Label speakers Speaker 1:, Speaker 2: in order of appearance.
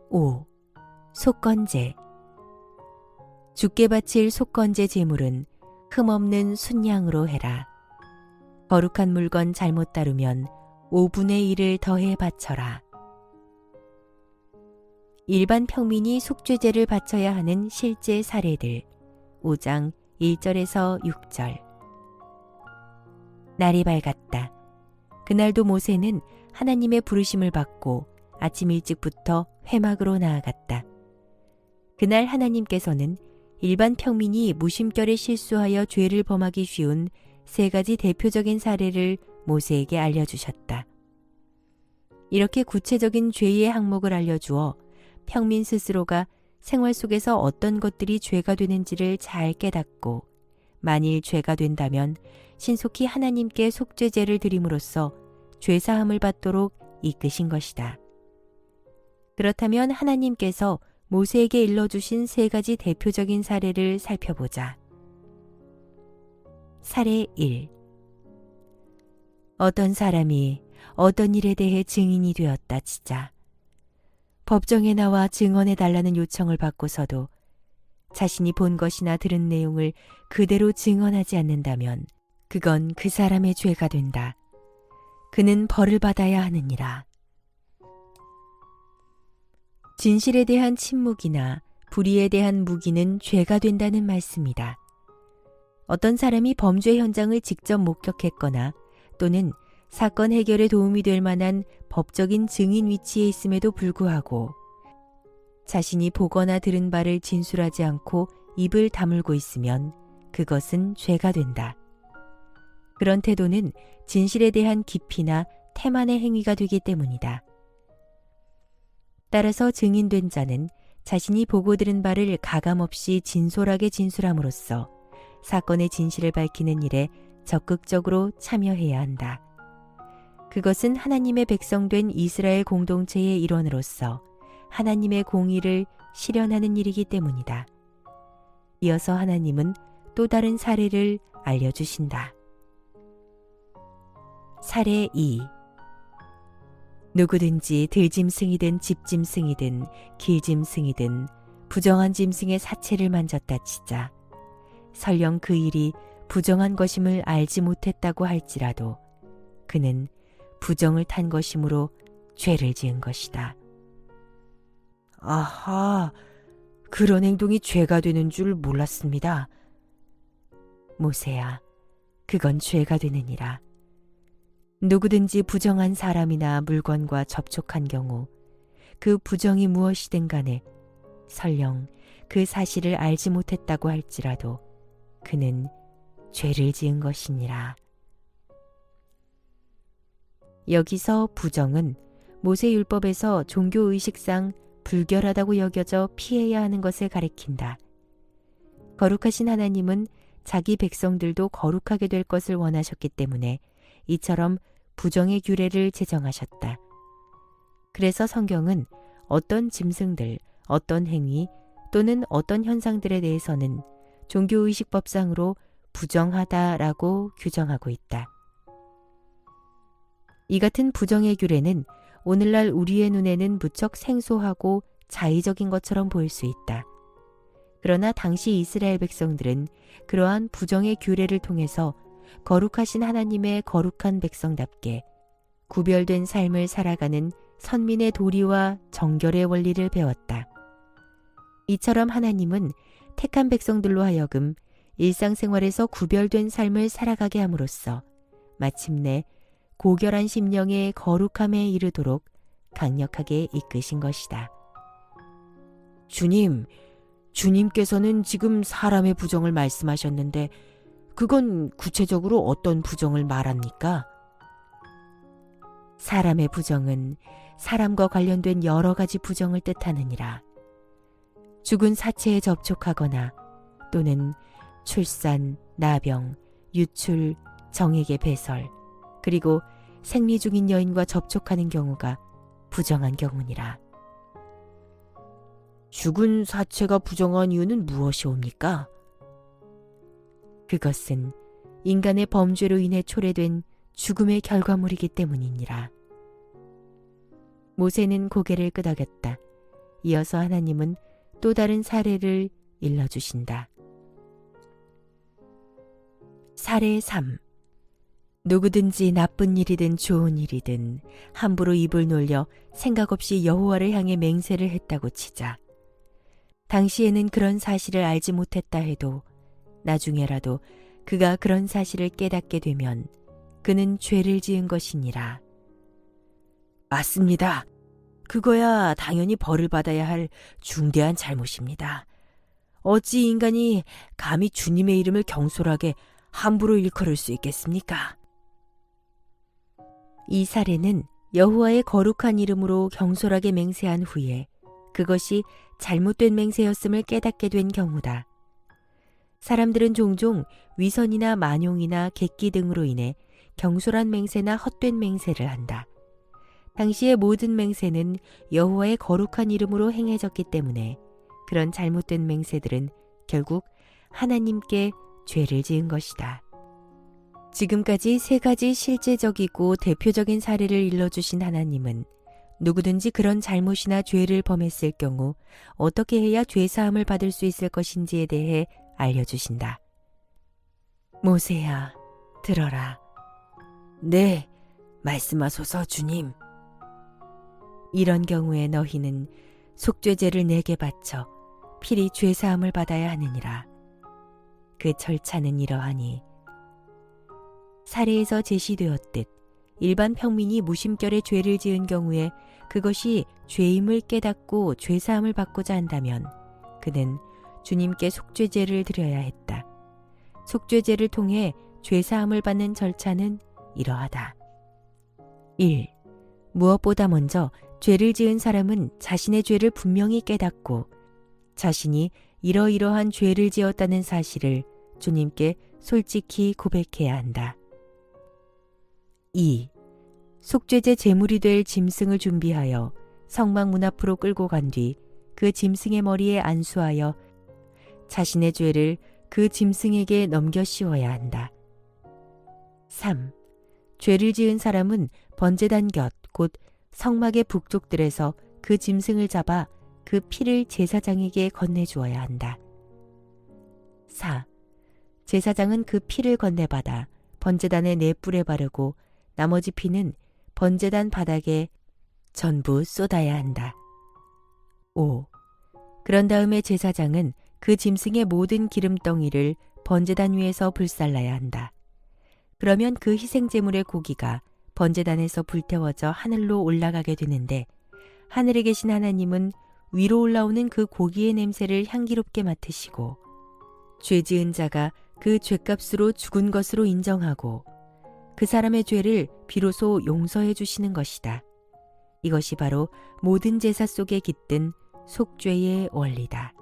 Speaker 1: 5. 속건제. 주께 바칠 속건제 제물은 흠없는 순양으로 해라. 거룩한 물건 잘못 다루면 5분의 1을 더해 바쳐라. 일반 평민이 속죄제를 바쳐야 하는 실제 사례들. 5장 1절에서 6절. 날이 밝았다. 그날도 모세는 하나님의 부르심을 받고 아침 일찍부터 회막으로 나아갔다. 그날 하나님께서는 일반 평민이 무심결에 실수하여 죄를 범하기 쉬운 3가지 대표적인 사례를 모세에게 알려주셨다. 이렇게 구체적인 죄의 항목을 알려주어 평민 스스로가 생활 속에서 어떤 것들이 죄가 되는지를 잘 깨닫고 만일 죄가 된다면 신속히 하나님께 속죄제를 드림으로써 죄사함을 받도록 이끄신 것이다. 그렇다면 하나님께서 모세에게 일러주신 3가지 대표적인 사례를 살펴보자. 사례 1. 어떤 사람이 어떤 일에 대해 증인이 되었다 치자. 법정에 나와 증언해달라는 요청을 받고서도 자신이 본 것이나 들은 내용을 그대로 증언하지 않는다면 그건 그 사람의 죄가 된다. 그는 벌을 받아야 하느니라. 진실에 대한 침묵이나 불의에 대한 묵인은 죄가 된다는 말씀이다. 어떤 사람이 범죄 현장을 직접 목격했거나 또는 사건 해결에 도움이 될 만한 법적인 증인 위치에 있음에도 불구하고 자신이 보거나 들은 바를 진술하지 않고 입을 다물고 있으면 그것은 죄가 된다. 그런 태도는 진실에 대한 기피나 태만의 행위가 되기 때문이다. 따라서 증인된 자는 자신이 보고 들은 바를 가감없이 진솔하게 진술함으로써 사건의 진실을 밝히는 일에 적극적으로 참여해야 한다. 그것은 하나님의 백성된 이스라엘 공동체의 일원으로서 하나님의 공의를 실현하는 일이기 때문이다. 이어서 하나님은 또 다른 사례를 알려주신다. 사례 2. 누구든지 들짐승이든 집짐승이든 길짐승이든 부정한 짐승의 사체를 만졌다 치자. 설령 그 일이 부정한 것임을 알지 못했다고 할지라도 그는 부정을 탄 것이므로 죄를 지은 것이다. 아하, 그런 행동이 죄가 되는 줄 몰랐습니다. 모세야, 그건 죄가 되느니라. 누구든지 부정한 사람이나 물건과 접촉한 경우 그 부정이 무엇이든 간에 설령 그 사실을 알지 못했다고 할지라도 그는 죄를 지은 것이니라. 여기서 부정은 모세율법에서 종교의식상 불결하다고 여겨져 피해야 하는 것을 가리킨다. 거룩하신 하나님은 자기 백성들도 거룩하게 될 것을 원하셨기 때문에 이처럼 부정의 규례를 제정하셨다. 그래서 성경은 어떤 짐승들, 어떤 행위 또는 어떤 현상들에 대해서는 종교의식법상으로 부정하다라고 규정하고 있다. 이 같은 부정의 규례는 오늘날 우리의 눈에는 무척 생소하고 자의적인 것처럼 보일 수 있다. 그러나 당시 이스라엘 백성들은 그러한 부정의 규례를 통해서 거룩하신 하나님의 거룩한 백성답게 구별된 삶을 살아가는 선민의 도리와 정결의 원리를 배웠다. 이처럼 하나님은 택한 백성들로 하여금 일상생활에서 구별된 삶을 살아가게 함으로써 마침내 고결한 심령의 거룩함에 이르도록 강력하게 이끄신 것이다. 주님께서는 지금 사람의 부정을 말씀하셨는데 그건 구체적으로 어떤 부정을 말합니까? 사람의 부정은 사람과 관련된 여러 가지 부정을 뜻하느니라. 죽은 사체에 접촉하거나 또는 출산, 나병, 유출, 정액의 배설, 그리고 생리 중인 여인과 접촉하는 경우가 부정한 경우니라. 죽은 사체가 부정한 이유는 무엇이옵니까? 그것은 인간의 범죄로 인해 초래된 죽음의 결과물이기 때문이니라. 모세는 고개를 끄덕였다. 이어서 하나님은 또 다른 사례를 일러주신다. 사례 3. 누구든지 나쁜 일이든 좋은 일이든 함부로 입을 놀려 생각 없이 여호와를 향해 맹세를 했다고 치자. 당시에는 그런 사실을 알지 못했다 해도 나중에라도 그가 그런 사실을 깨닫게 되면 그는 죄를 지은 것이니라. 맞습니다. 그거야 당연히 벌을 받아야 할 중대한 잘못입니다. 어찌 인간이 감히 주님의 이름을 경솔하게 함부로 일컬을 수 있겠습니까? 이 사례는 여호와의 거룩한 이름으로 경솔하게 맹세한 후에 그것이 잘못된 맹세였음을 깨닫게 된 경우다. 사람들은 종종 위선이나 만용이나 객기 등으로 인해 경솔한 맹세나 헛된 맹세를 한다. 당시의 모든 맹세는 여호와의 거룩한 이름으로 행해졌기 때문에 그런 잘못된 맹세들은 결국 하나님께 죄를 지은 것이다. 지금까지 세 가지 실제적이고 대표적인 사례를 일러주신 하나님은 누구든지 그런 잘못이나 죄를 범했을 경우 어떻게 해야 죄사함을 받을 수 있을 것인지에 대해 알려주신다. 모세야, 들어라. 네, 말씀하소서 주님. 이런 경우에 너희는 속죄제를 내게 바쳐 필히 죄사함을 받아야 하느니라. 그 절차는 이러하니 사례에서 제시되었듯 일반 평민이 무심결에 죄를 지은 경우에 그것이 죄임을 깨닫고 죄사함을 받고자 한다면 그는 주님께 속죄제를 드려야 했다. 속죄제를 통해 죄사함을 받는 절차는 이러하다. 1. 무엇보다 먼저 죄를 지은 사람은 자신의 죄를 분명히 깨닫고 자신이 이러이러한 죄를 지었다는 사실을 주님께 솔직히 고백해야 한다. 2. 속죄제 제물이 될 짐승을 준비하여 성막 문 앞으로 끌고 간 뒤 그 짐승의 머리에 안수하여 자신의 죄를 그 짐승에게 넘겨 씌워야 한다. 3. 죄를 지은 사람은 번제단 곁 곧 성막의 북쪽들에서 그 짐승을 잡아 그 피를 제사장에게 건네주어야 한다. 4. 제사장은 그 피를 건네받아 번제단의 네 뿔에 바르고 나머지 피는 번제단 바닥에 전부 쏟아야 한다. 5. 그런 다음에 제사장은 그 짐승의 모든 기름덩이를 번제단 위에서 불살라야 한다. 그러면 그 희생제물의 고기가 번제단에서 불태워져 하늘로 올라가게 되는데 하늘에 계신 하나님은 위로 올라오는 그 고기의 냄새를 향기롭게 맡으시고 죄 지은 자가 그 죄값으로 죽은 것으로 인정하고 그 사람의 죄를 비로소 용서해 주시는 것이다. 이것이 바로 모든 제사 속에 깃든 속죄의 원리다.